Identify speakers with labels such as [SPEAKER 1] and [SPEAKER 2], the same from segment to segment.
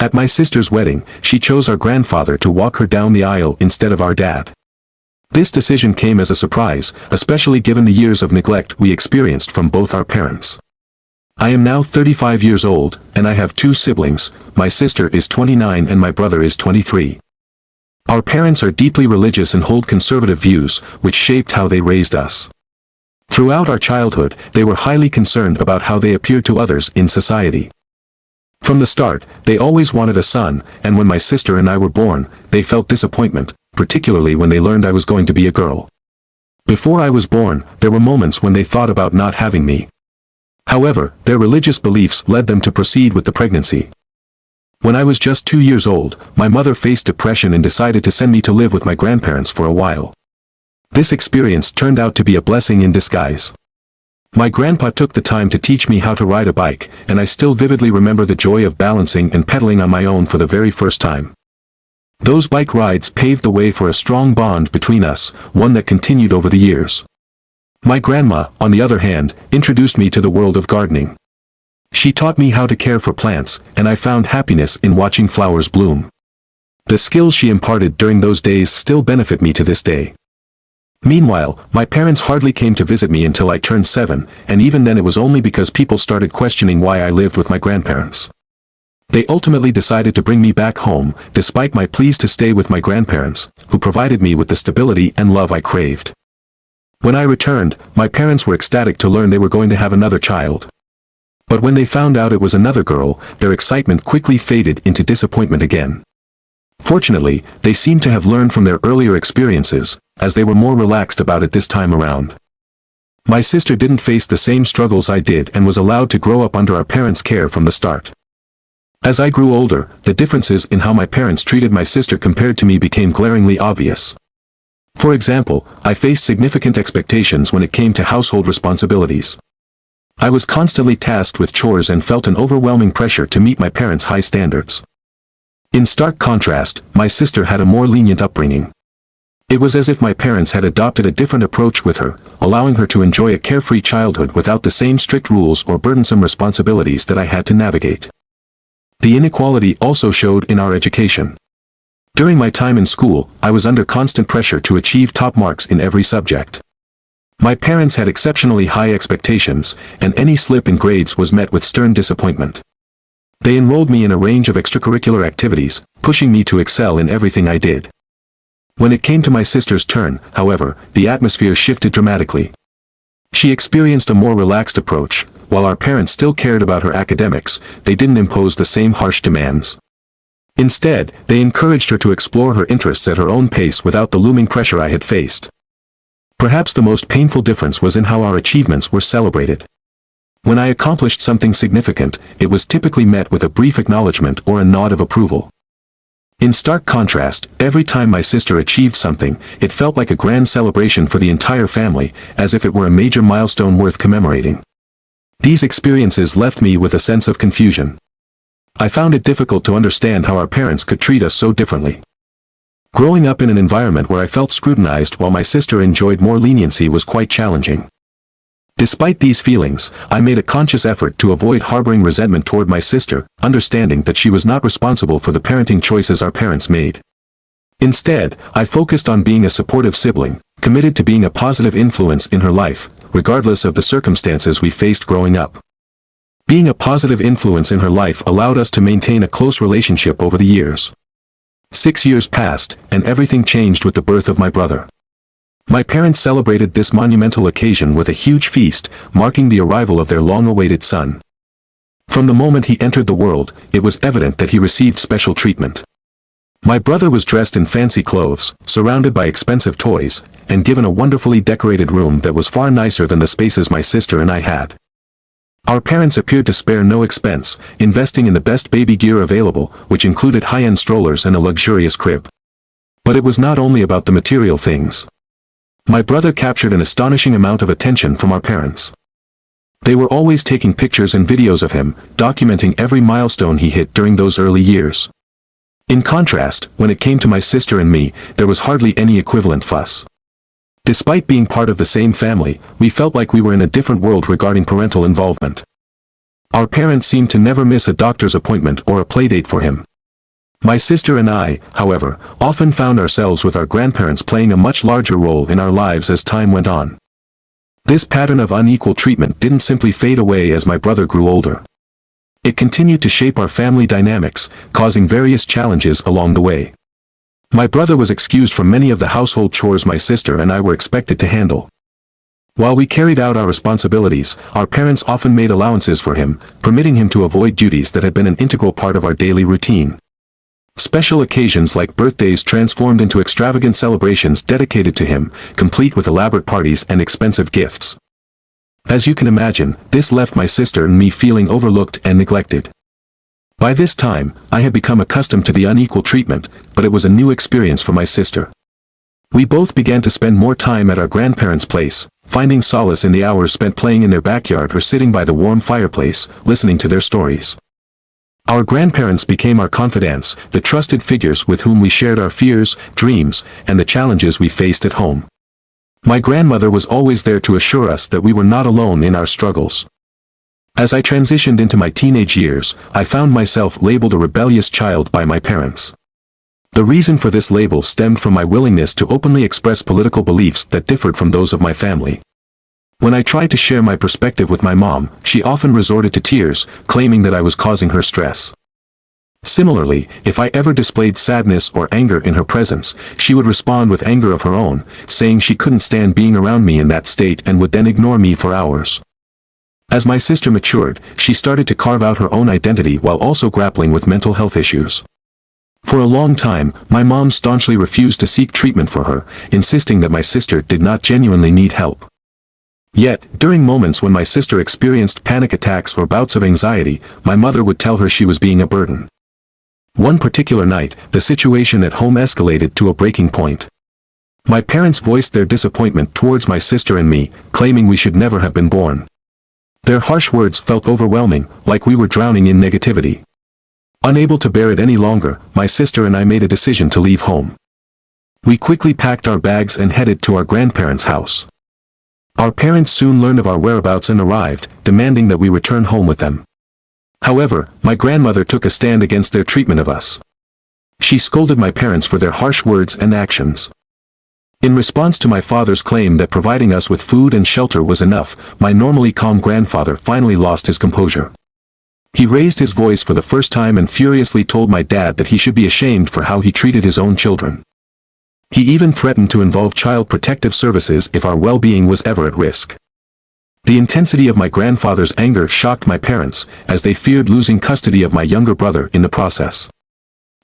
[SPEAKER 1] At my sister's wedding, she chose our grandfather to walk her down the aisle instead of our dad. This decision came as a surprise, especially given the years of neglect we experienced from both our parents. I am now 35 years old, and I have two siblings. My sister is 29 and my brother is 23. Our parents are deeply religious and hold conservative views, which shaped how they raised us. Throughout our childhood, they were highly concerned about how they appeared to others in society. From the start, they always wanted a son, and when my sister and I were born, they felt disappointment, particularly when they learned I was going to be a girl. Before I was born, there were moments when they thought about not having me. However, their religious beliefs led them to proceed with the pregnancy. When I was just 2 years old, my mother faced depression and decided to send me to live with my grandparents for a while. This experience turned out to be a blessing in disguise. My grandpa took the time to teach me how to ride a bike, and I still vividly remember the joy of balancing and pedaling on my own for the very first time. Those bike rides paved the way for a strong bond between us, one that continued over the years. My grandma, on the other hand, introduced me to the world of gardening. She taught me how to care for plants, and I found happiness in watching flowers bloom. The skills she imparted during those days still benefit me to this day. Meanwhile, my parents hardly came to visit me until I turned 7, and even then it was only because people started questioning why I lived with my grandparents. They ultimately decided to bring me back home, despite my pleas to stay with my grandparents, who provided me with the stability and love I craved. When I returned, my parents were ecstatic to learn they were going to have another child. But when they found out it was another girl, their excitement quickly faded into disappointment again. Fortunately, they seemed to have learned from their earlier experiences, as they were more relaxed about it this time around. My sister didn't face the same struggles I did and was allowed to grow up under our parents' care from the start. As I grew older, the differences in how my parents treated my sister compared to me became glaringly obvious. For example, I faced significant expectations when it came to household responsibilities. I was constantly tasked with chores and felt an overwhelming pressure to meet my parents' high standards. In stark contrast, my sister had a more lenient upbringing. It was as if my parents had adopted a different approach with her, allowing her to enjoy a carefree childhood without the same strict rules or burdensome responsibilities that I had to navigate. The inequality also showed in our education. During my time in school, I was under constant pressure to achieve top marks in every subject. My parents had exceptionally high expectations, and any slip in grades was met with stern disappointment. They enrolled me in a range of extracurricular activities, pushing me to excel in everything I did. When it came to my sister's turn, however, the atmosphere shifted dramatically. She experienced a more relaxed approach. While our parents still cared about her academics, they didn't impose the same harsh demands. Instead, they encouraged her to explore her interests at her own pace without the looming pressure I had faced. Perhaps the most painful difference was in how our achievements were celebrated. When I accomplished something significant, it was typically met with a brief acknowledgement or a nod of approval. In stark contrast, every time my sister achieved something, it felt like a grand celebration for the entire family, as if it were a major milestone worth commemorating. These experiences left me with a sense of confusion. I found it difficult to understand how our parents could treat us so differently. Growing up in an environment where I felt scrutinized while my sister enjoyed more leniency was quite challenging. Despite these feelings, I made a conscious effort to avoid harboring resentment toward my sister, understanding that she was not responsible for the parenting choices our parents made. Instead, I focused on being a supportive sibling, committed to being a positive influence in her life, regardless of the circumstances we faced growing up. Being a positive influence in her life allowed us to maintain a close relationship over the years. 6 years passed, and everything changed with the birth of my brother. My parents celebrated this monumental occasion with a huge feast, marking the arrival of their long-awaited son. From the moment he entered the world, it was evident that he received special treatment. My brother was dressed in fancy clothes, surrounded by expensive toys, and given a wonderfully decorated room that was far nicer than the spaces my sister and I had. Our parents appeared to spare no expense, investing in the best baby gear available, which included high-end strollers and a luxurious crib. But it was not only about the material things. My brother captured an astonishing amount of attention from our parents. They were always taking pictures and videos of him, documenting every milestone he hit during those early years. In contrast, when it came to my sister and me, there was hardly any equivalent fuss. Despite being part of the same family, we felt like we were in a different world regarding parental involvement. Our parents seemed to never miss a doctor's appointment or a playdate for him, My sister and I, however, often found ourselves with our grandparents playing a much larger role in our lives as time went on. This pattern of unequal treatment didn't simply fade away as my brother grew older. It continued to shape our family dynamics, causing various challenges along the way. My brother was excused from many of the household chores my sister and I were expected to handle. While we carried out our responsibilities, our parents often made allowances for him, permitting him to avoid duties that had been an integral part of our daily routine. Special occasions like birthdays transformed into extravagant celebrations dedicated to him, complete with elaborate parties and expensive gifts. As you can imagine, this left my sister and me feeling overlooked and neglected. By this time, I had become accustomed to the unequal treatment, but it was a new experience for my sister. We both began to spend more time at our grandparents' place, finding solace in the hours spent playing in their backyard or sitting by the warm fireplace, listening to their stories. Our grandparents became our confidants, the trusted figures with whom we shared our fears, dreams, and the challenges we faced at home. My grandmother was always there to assure us that we were not alone in our struggles. As I transitioned into my teenage years, I found myself labeled a rebellious child by my parents. The reason for this label stemmed from my willingness to openly express political beliefs that differed from those of my family. When I tried to share my perspective with my mom, she often resorted to tears, claiming that I was causing her stress. Similarly, if I ever displayed sadness or anger in her presence, she would respond with anger of her own, saying she couldn't stand being around me in that state and would then ignore me for hours. As my sister matured, she started to carve out her own identity while also grappling with mental health issues. For a long time, my mom staunchly refused to seek treatment for her, insisting that my sister did not genuinely need help. Yet, during moments when my sister experienced panic attacks or bouts of anxiety, my mother would tell her she was being a burden. One particular night, the situation at home escalated to a breaking point. My parents voiced their disappointment towards my sister and me, claiming we should never have been born. Their harsh words felt overwhelming, like we were drowning in negativity. Unable to bear it any longer, my sister and I made a decision to leave home. We quickly packed our bags and headed to our grandparents' house. Our parents soon learned of our whereabouts and arrived, demanding that we return home with them. However, my grandmother took a stand against their treatment of us. She scolded my parents for their harsh words and actions. In response to my father's claim that providing us with food and shelter was enough, my normally calm grandfather finally lost his composure. He raised his voice for the first time and furiously told my dad that he should be ashamed for how he treated his own children. He even threatened to involve Child Protective Services if our well-being was ever at risk. The intensity of my grandfather's anger shocked my parents, as they feared losing custody of my younger brother in the process.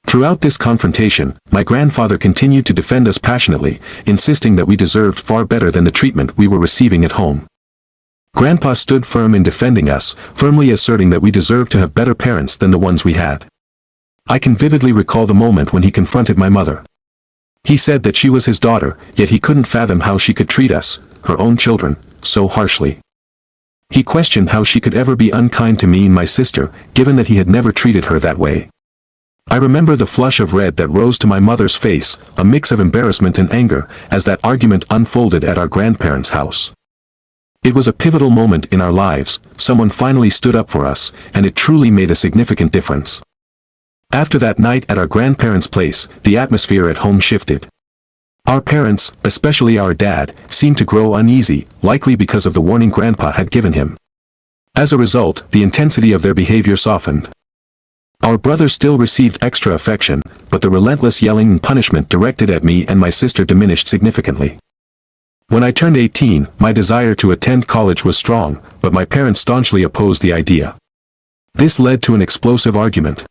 [SPEAKER 1] Throughout this confrontation, my grandfather continued to defend us passionately, insisting that we deserved far better than the treatment we were receiving at home. Grandpa stood firm in defending us, firmly asserting that we deserved to have better parents than the ones we had. I can vividly recall the moment when he confronted my mother. He said that she was his daughter, yet he couldn't fathom how she could treat us, her own children, so harshly. He questioned how she could ever be unkind to me and my sister, given that he had never treated her that way. I remember the flush of red that rose to my mother's face, a mix of embarrassment and anger, as that argument unfolded at our grandparents' house. It was a pivotal moment in our lives, someone finally stood up for us, and it truly made a significant difference. After that night at our grandparents' place, the atmosphere at home shifted. Our parents, especially our dad, seemed to grow uneasy, likely because of the warning Grandpa had given him. As a result, the intensity of their behavior softened. Our brother still received extra affection, but the relentless yelling and punishment directed at me and my sister diminished significantly. When I turned 18, my desire to attend college was strong, but my parents staunchly opposed the idea. This led to an explosive argument.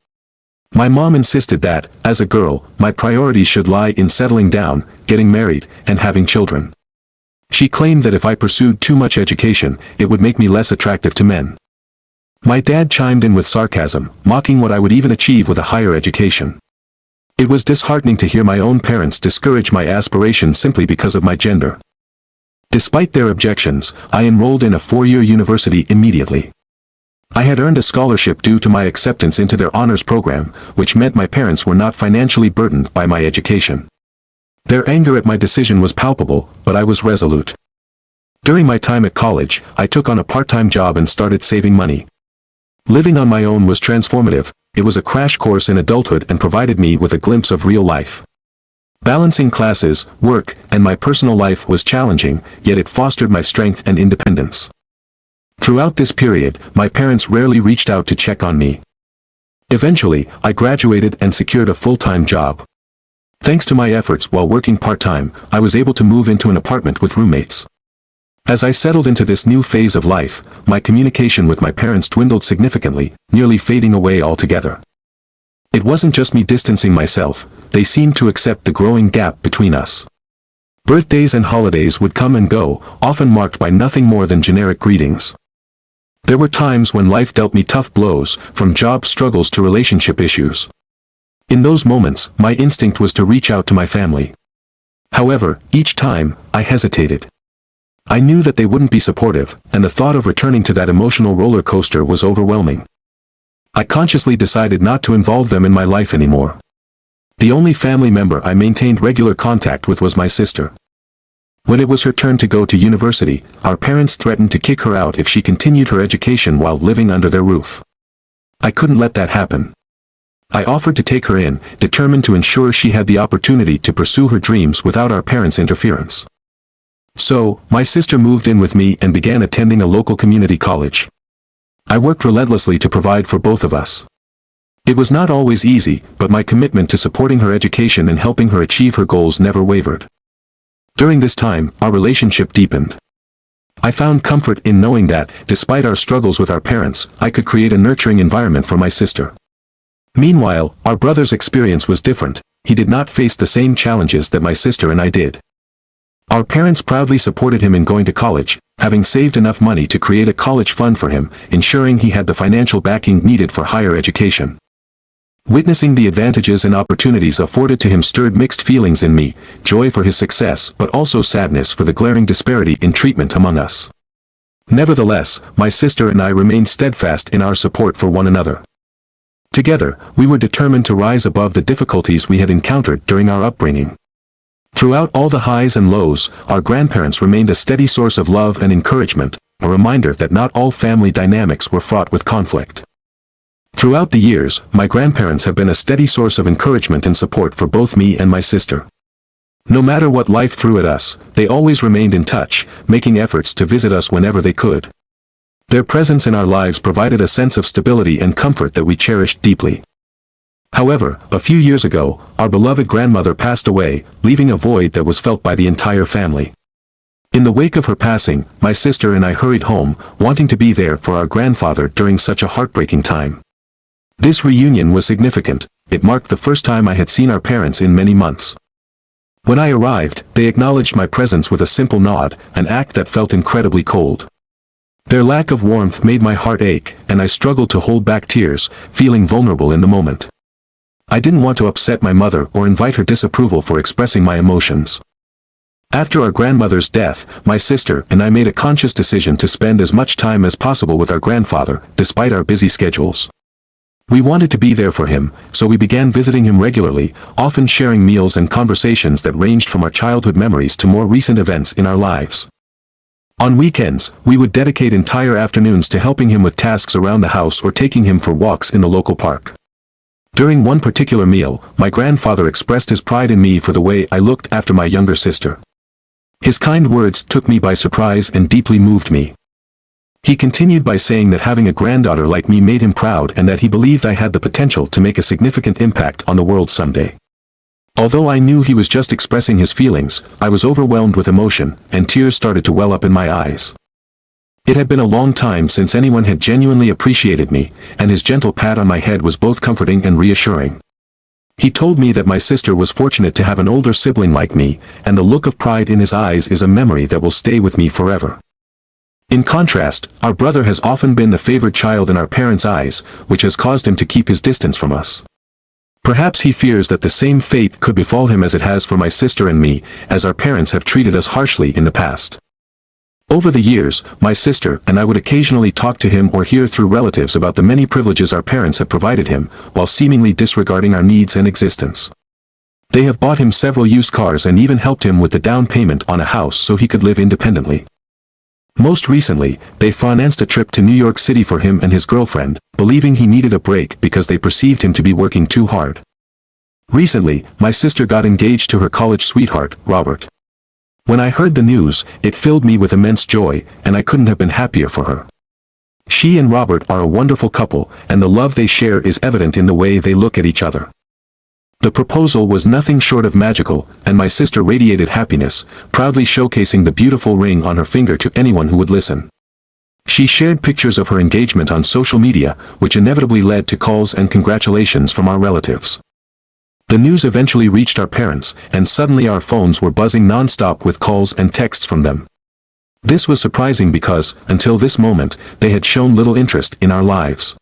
[SPEAKER 1] My mom insisted that, as a girl, my priorities should lie in settling down, getting married, and having children. She claimed that if I pursued too much education, it would make me less attractive to men. My dad chimed in with sarcasm, mocking what I would even achieve with a higher education. It was disheartening to hear my own parents discourage my aspirations simply because of my gender. Despite their objections, I enrolled in a 4-year university immediately. I had earned a scholarship due to my acceptance into their honors program, which meant my parents were not financially burdened by my education. Their anger at my decision was palpable, but I was resolute. During my time at college, I took on a part-time job and started saving money. Living on my own was transformative, it was a crash course in adulthood and provided me with a glimpse of real life. Balancing classes, work, and my personal life was challenging, yet it fostered my strength and independence. Throughout this period, my parents rarely reached out to check on me. Eventually, I graduated and secured a full-time job. Thanks to my efforts while working part-time, I was able to move into an apartment with roommates. As I settled into this new phase of life, my communication with my parents dwindled significantly, nearly fading away altogether. It wasn't just me distancing myself, they seemed to accept the growing gap between us. Birthdays and holidays would come and go, often marked by nothing more than generic greetings. There were times when life dealt me tough blows, from job struggles to relationship issues. In those moments, my instinct was to reach out to my family. However, each time, I hesitated. I knew that they wouldn't be supportive, and the thought of returning to that emotional roller coaster was overwhelming. I consciously decided not to involve them in my life anymore. The only family member I maintained regular contact with was my sister. When it was her turn to go to university, our parents threatened to kick her out if she continued her education while living under their roof. I couldn't let that happen. I offered to take her in, determined to ensure she had the opportunity to pursue her dreams without our parents' interference. So, my sister moved in with me and began attending a local community college. I worked relentlessly to provide for both of us. It was not always easy, but my commitment to supporting her education and helping her achieve her goals never wavered. During this time, our relationship deepened. I found comfort in knowing that, despite our struggles with our parents, I could create a nurturing environment for my sister. Meanwhile, our brother's experience was different. He did not face the same challenges that my sister and I did. Our parents proudly supported him in going to college, having saved enough money to create a college fund for him, ensuring he had the financial backing needed for higher education. Witnessing the advantages and opportunities afforded to him stirred mixed feelings in me, joy for his success but also sadness for the glaring disparity in treatment among us. Nevertheless, my sister and I remained steadfast in our support for one another. Together, we were determined to rise above the difficulties we had encountered during our upbringing. Throughout all the highs and lows, our grandparents remained a steady source of love and encouragement, a reminder that not all family dynamics were fraught with conflict. Throughout the years, my grandparents have been a steady source of encouragement and support for both me and my sister. No matter what life threw at us, they always remained in touch, making efforts to visit us whenever they could. Their presence in our lives provided a sense of stability and comfort that we cherished deeply. However, a few years ago, our beloved grandmother passed away, leaving a void that was felt by the entire family. In the wake of her passing, my sister and I hurried home, wanting to be there for our grandfather during such a heartbreaking time. This reunion was significant. It marked the first time I had seen our parents in many months. When I arrived, they acknowledged my presence with a simple nod, an act that felt incredibly cold. Their lack of warmth made my heart ache, and I struggled to hold back tears, feeling vulnerable in the moment. I didn't want to upset my mother or invite her disapproval for expressing my emotions. After our grandmother's death, my sister and I made a conscious decision to spend as much time as possible with our grandfather, despite our busy schedules. We wanted to be there for him, so we began visiting him regularly, often sharing meals and conversations that ranged from our childhood memories to more recent events in our lives. On weekends, we would dedicate entire afternoons to helping him with tasks around the house or taking him for walks in the local park. During one particular meal, my grandfather expressed his pride in me for the way I looked after my younger sister. His kind words took me by surprise and deeply moved me. He continued by saying that having a granddaughter like me made him proud and that he believed I had the potential to make a significant impact on the world someday. Although I knew he was just expressing his feelings, I was overwhelmed with emotion, and tears started to well up in my eyes. It had been a long time since anyone had genuinely appreciated me, and his gentle pat on my head was both comforting and reassuring. He told me that my sister was fortunate to have an older sibling like me, and the look of pride in his eyes is a memory that will stay with me forever. In contrast, our brother has often been the favored child in our parents' eyes, which has caused him to keep his distance from us. Perhaps he fears that the same fate could befall him as it has for my sister and me, as our parents have treated us harshly in the past. Over the years, my sister and I would occasionally talk to him or hear through relatives about the many privileges our parents have provided him, while seemingly disregarding our needs and existence. They have bought him several used cars and even helped him with the down payment on a house so he could live independently. Most recently, they financed a trip to New York City for him and his girlfriend, believing he needed a break because they perceived him to be working too hard. Recently, my sister got engaged to her college sweetheart, Robert. When I heard the news, it filled me with immense joy, and I couldn't have been happier for her. She and Robert are a wonderful couple, and the love they share is evident in the way they look at each other. The proposal was nothing short of magical, and my sister radiated happiness, proudly showcasing the beautiful ring on her finger to anyone who would listen. She shared pictures of her engagement on social media, which inevitably led to calls and congratulations from our relatives. The news eventually reached our parents, and suddenly our phones were buzzing non-stop with calls and texts from them. This was surprising because, until this moment, they had shown little interest in our lives.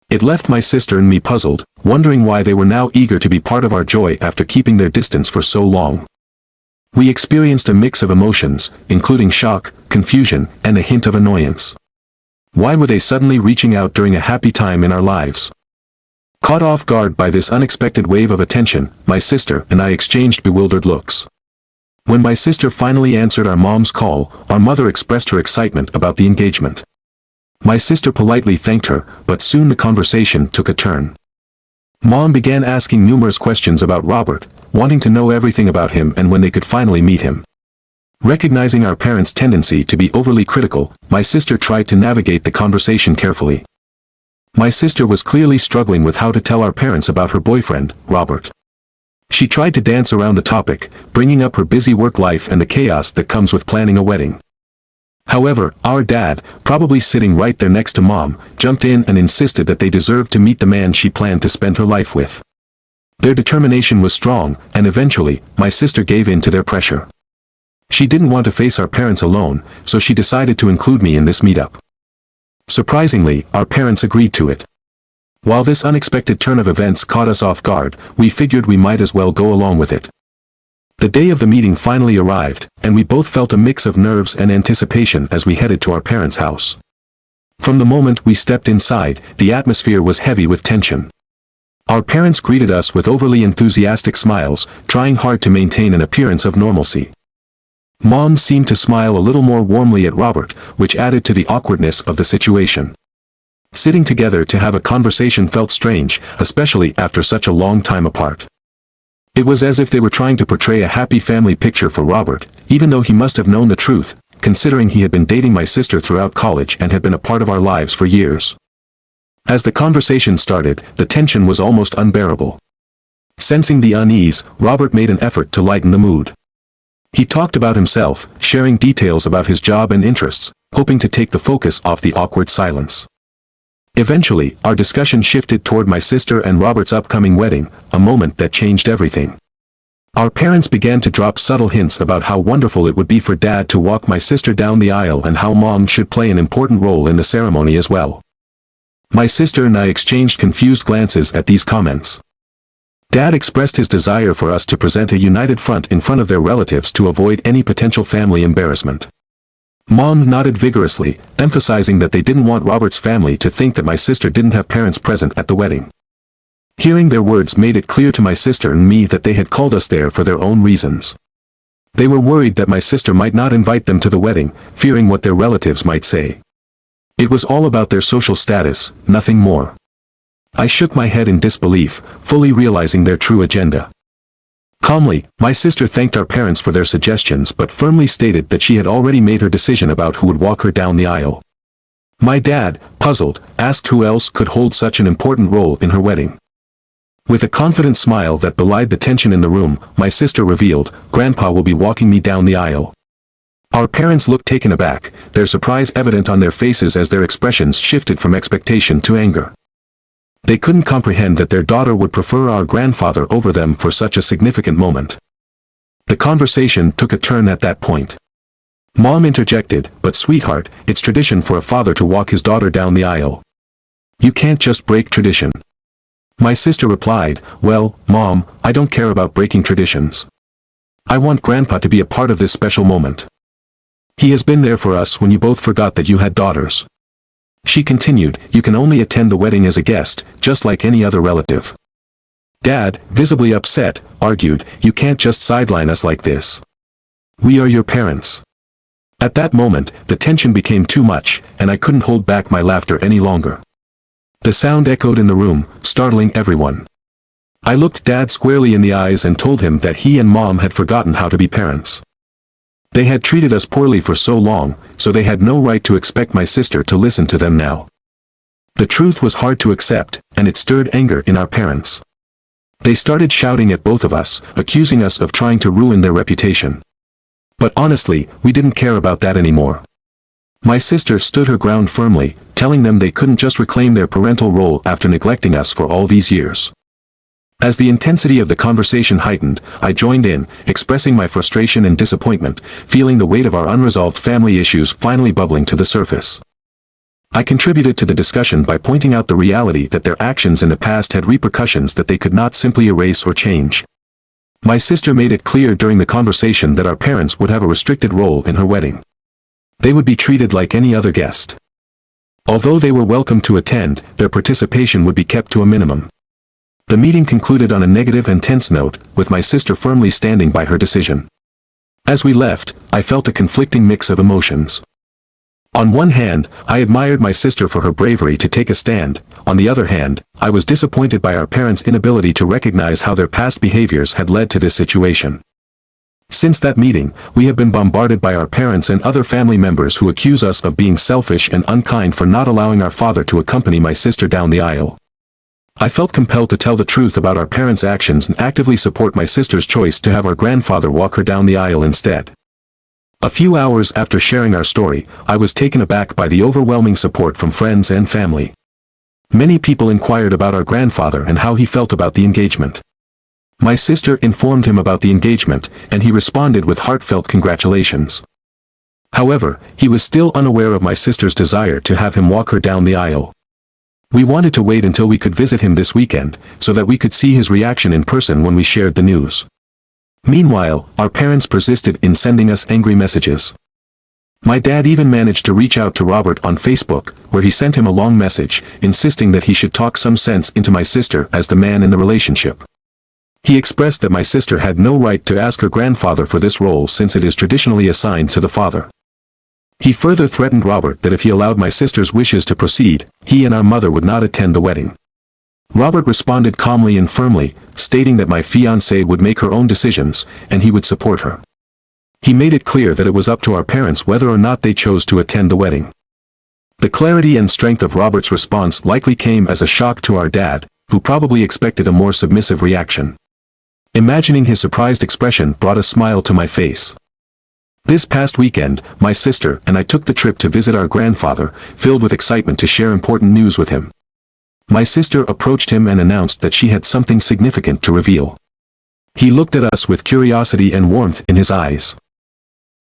[SPEAKER 1] It left my sister and me puzzled, wondering why they were now eager to be part of our joy after keeping their distance for so long. We experienced a mix of emotions, including shock, confusion, and a hint of annoyance. Why were they suddenly reaching out during a happy time in our lives? Caught off guard by this unexpected wave of attention, my sister and I exchanged bewildered looks. When my sister finally answered our mom's call, our mother expressed her excitement about the engagement. My sister politely thanked her, but soon the conversation took a turn. Mom began asking numerous questions about Robert, wanting to know everything about him and when they could finally meet him. Recognizing our parents' tendency to be overly critical, my sister tried to navigate the conversation carefully. My sister was clearly struggling with how to tell our parents about her boyfriend, Robert. She tried to dance around the topic, bringing up her busy work life and the chaos that comes with planning a wedding. However, our dad, probably sitting right there next to Mom, jumped in and insisted that they deserved to meet the man she planned to spend her life with. Their determination was strong, and eventually, my sister gave in to their pressure. She didn't want to face our parents alone, so she decided to include me in this meetup. Surprisingly, our parents agreed to it. While this unexpected turn of events caught us off guard, we figured we might as well go along with it. The day of the meeting finally arrived, and we both felt a mix of nerves and anticipation as we headed to our parents' house. From the moment we stepped inside, the atmosphere was heavy with tension. Our parents greeted us with overly enthusiastic smiles, trying hard to maintain an appearance of normalcy. Mom seemed to smile a little more warmly at Robert, which added to the awkwardness of the situation. Sitting together to have a conversation felt strange, especially after such a long time apart. It was as if they were trying to portray a happy family picture for Robert, even though he must have known the truth, considering he had been dating my sister throughout college and had been a part of our lives for years. As the conversation started, the tension was almost unbearable. Sensing the unease, Robert made an effort to lighten the mood. He talked about himself, sharing details about his job and interests, hoping to take the focus off the awkward silence. Eventually, our discussion shifted toward my sister and Robert's upcoming wedding, a moment that changed everything. Our parents began to drop subtle hints about how wonderful it would be for Dad to walk my sister down the aisle and how Mom should play an important role in the ceremony as well. My sister and I exchanged confused glances at these comments. Dad expressed his desire for us to present a united front in front of their relatives to avoid any potential family embarrassment. Mom nodded vigorously, emphasizing that they didn't want Robert's family to think that my sister didn't have parents present at the wedding. Hearing their words made it clear to my sister and me that they had called us there for their own reasons. They were worried that my sister might not invite them to the wedding, fearing what their relatives might say. It was all about their social status, nothing more. I shook my head in disbelief, fully realizing their true agenda. Calmly, my sister thanked our parents for their suggestions but firmly stated that she had already made her decision about who would walk her down the aisle. My dad, puzzled, asked who else could hold such an important role in her wedding. With a confident smile that belied the tension in the room, my sister revealed, "Grandpa will be walking me down the aisle." Our parents looked taken aback, their surprise evident on their faces as their expressions shifted from expectation to anger. They couldn't comprehend that their daughter would prefer our grandfather over them for such a significant moment. The conversation took a turn at that point. Mom interjected, "But sweetheart, it's tradition for a father to walk his daughter down the aisle. You can't just break tradition." My sister replied, "Well, Mom, I don't care about breaking traditions. I want Grandpa to be a part of this special moment. He has been there for us when you both forgot that you had daughters." She continued, "You can only attend the wedding as a guest, just like any other relative." Dad, visibly upset, argued, "You can't just sideline us like this. We are your parents." At that moment, the tension became too much, and I couldn't hold back my laughter any longer. The sound echoed in the room, startling everyone. I looked Dad squarely in the eyes and told him that he and Mom had forgotten how to be parents. They had treated us poorly for so long, so they had no right to expect my sister to listen to them now. The truth was hard to accept, and it stirred anger in our parents. They started shouting at both of us, accusing us of trying to ruin their reputation. But honestly, we didn't care about that anymore. My sister stood her ground firmly, telling them they couldn't just reclaim their parental role after neglecting us for all these years. As the intensity of the conversation heightened, I joined in, expressing my frustration and disappointment, feeling the weight of our unresolved family issues finally bubbling to the surface. I contributed to the discussion by pointing out the reality that their actions in the past had repercussions that they could not simply erase or change. My sister made it clear during the conversation that our parents would have a restricted role in her wedding. They would be treated like any other guest. Although they were welcome to attend, their participation would be kept to a minimum. The meeting concluded on a negative and tense note, with my sister firmly standing by her decision. As we left, I felt a conflicting mix of emotions. On one hand, I admired my sister for her bravery to take a stand. On the other hand, I was disappointed by our parents' inability to recognize how their past behaviors had led to this situation. Since that meeting, we have been bombarded by our parents and other family members who accuse us of being selfish and unkind for not allowing our father to accompany my sister down the aisle. I felt compelled to tell the truth about our parents' actions and actively support my sister's choice to have our grandfather walk her down the aisle instead. A few hours after sharing our story, I was taken aback by the overwhelming support from friends and family. Many people inquired about our grandfather and how he felt about the engagement. My sister informed him about the engagement, and he responded with heartfelt congratulations. However, he was still unaware of my sister's desire to have him walk her down the aisle. We wanted to wait until we could visit him this weekend, so that we could see his reaction in person when we shared the news. Meanwhile, our parents persisted in sending us angry messages. My dad even managed to reach out to Robert on Facebook, where he sent him a long message, insisting that he should talk some sense into my sister as the man in the relationship. He expressed that my sister had no right to ask her grandfather for this role since it is traditionally assigned to the father. He further threatened Robert that if he allowed my sister's wishes to proceed, he and our mother would not attend the wedding. Robert responded calmly and firmly, stating that my fiancée would make her own decisions, and he would support her. He made it clear that it was up to our parents whether or not they chose to attend the wedding. The clarity and strength of Robert's response likely came as a shock to our dad, who probably expected a more submissive reaction. Imagining his surprised expression brought a smile to my face. This past weekend, my sister and I took the trip to visit our grandfather, filled with excitement to share important news with him. My sister approached him and announced that she had something significant to reveal. He looked at us with curiosity and warmth in his eyes.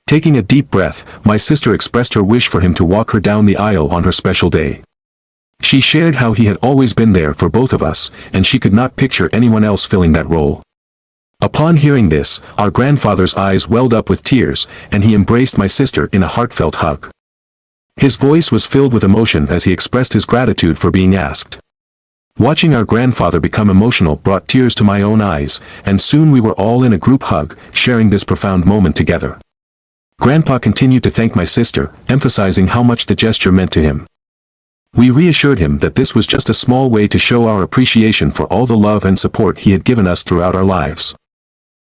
[SPEAKER 1] Taking a deep breath, my sister expressed her wish for him to walk her down the aisle on her special day. She shared how he had always been there for both of us, and she could not picture anyone else filling that role. Upon hearing this, our grandfather's eyes welled up with tears, and he embraced my sister in a heartfelt hug. His voice was filled with emotion as he expressed his gratitude for being asked. Watching our grandfather become emotional brought tears to my own eyes, and soon we were all in a group hug, sharing this profound moment together. Grandpa continued to thank my sister, emphasizing how much the gesture meant to him. We reassured him that this was just a small way to show our appreciation for all the love and support he had given us throughout our lives.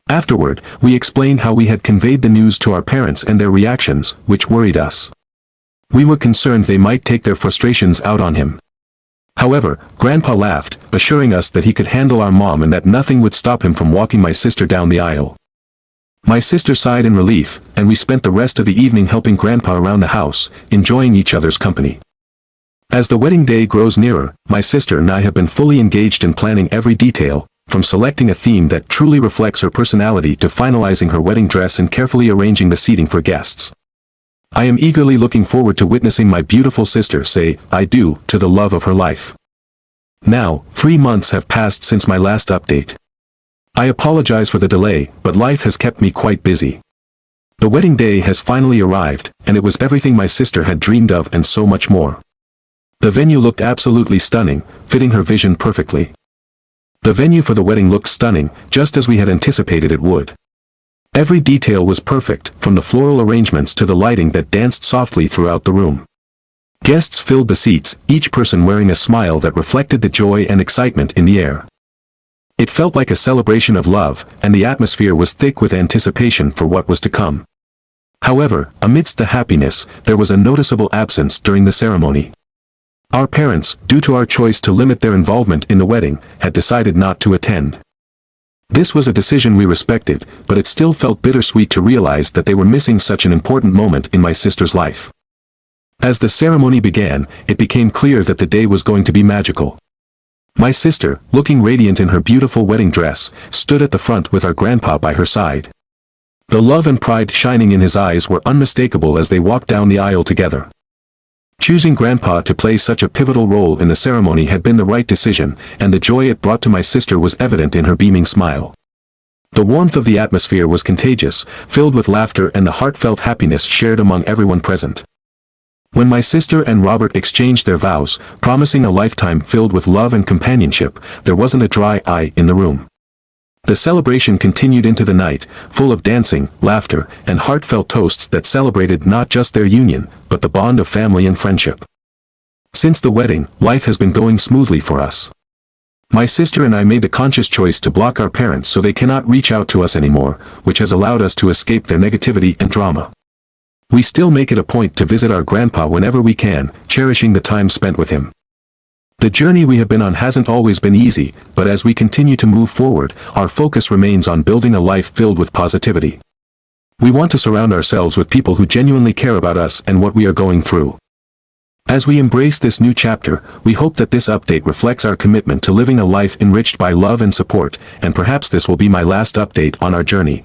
[SPEAKER 1] Afterward, we explained how we had conveyed the news to our parents and their reactions, which worried us. We were concerned they might take their frustrations out on him. However, Grandpa laughed, assuring us that he could handle our mom and that nothing would stop him from walking my sister down the aisle. My sister sighed in relief, and we spent the rest of the evening helping Grandpa around the house, enjoying each other's company. As the wedding day grows nearer, my sister and I have been fully engaged in planning every detail, from selecting a theme that truly reflects her personality to finalizing her wedding dress and carefully arranging the seating for guests. I am eagerly looking forward to witnessing my beautiful sister say, "I do," to the love of her life. Now, 3 months have passed since my last update. I apologize for the delay, but life has kept me quite busy. The wedding day has finally arrived, and it was everything my sister had dreamed of and so much more. The venue looked absolutely stunning, fitting her vision perfectly. The venue for the wedding looked stunning, just as we had anticipated it would. Every detail was perfect, from the floral arrangements to the lighting that danced softly throughout the room. Guests filled the seats, each person wearing a smile that reflected the joy and excitement in the air. It felt like a celebration of love, and the atmosphere was thick with anticipation for what was to come. However, amidst the happiness, there was a noticeable absence during the ceremony. Our parents, due to our choice to limit their involvement in the wedding, had decided not to attend. This was a decision we respected, but it still felt bittersweet to realize that they were missing such an important moment in my sister's life. As the ceremony began, it became clear that the day was going to be magical. My sister, looking radiant in her beautiful wedding dress, stood at the front with our grandpa by her side. The love and pride shining in his eyes were unmistakable as they walked down the aisle together. Choosing Grandpa to play such a pivotal role in the ceremony had been the right decision, and the joy it brought to my sister was evident in her beaming smile. The warmth of the atmosphere was contagious, filled with laughter and the heartfelt happiness shared among everyone present. When my sister and Robert exchanged their vows, promising a lifetime filled with love and companionship, there wasn't a dry eye in the room. The celebration continued into the night, full of dancing, laughter, and heartfelt toasts that celebrated not just their union, but the bond of family and friendship. Since the wedding, life has been going smoothly for us. My sister and I made the conscious choice to block our parents so they cannot reach out to us anymore, which has allowed us to escape their negativity and drama. We still make it a point to visit our grandpa whenever we can, cherishing the time spent with him. The journey we have been on hasn't always been easy, but as we continue to move forward, our focus remains on building a life filled with positivity. We want to surround ourselves with people who genuinely care about us and what we are going through. As we embrace this new chapter, we hope that this update reflects our commitment to living a life enriched by love and support, and perhaps this will be my last update on our journey.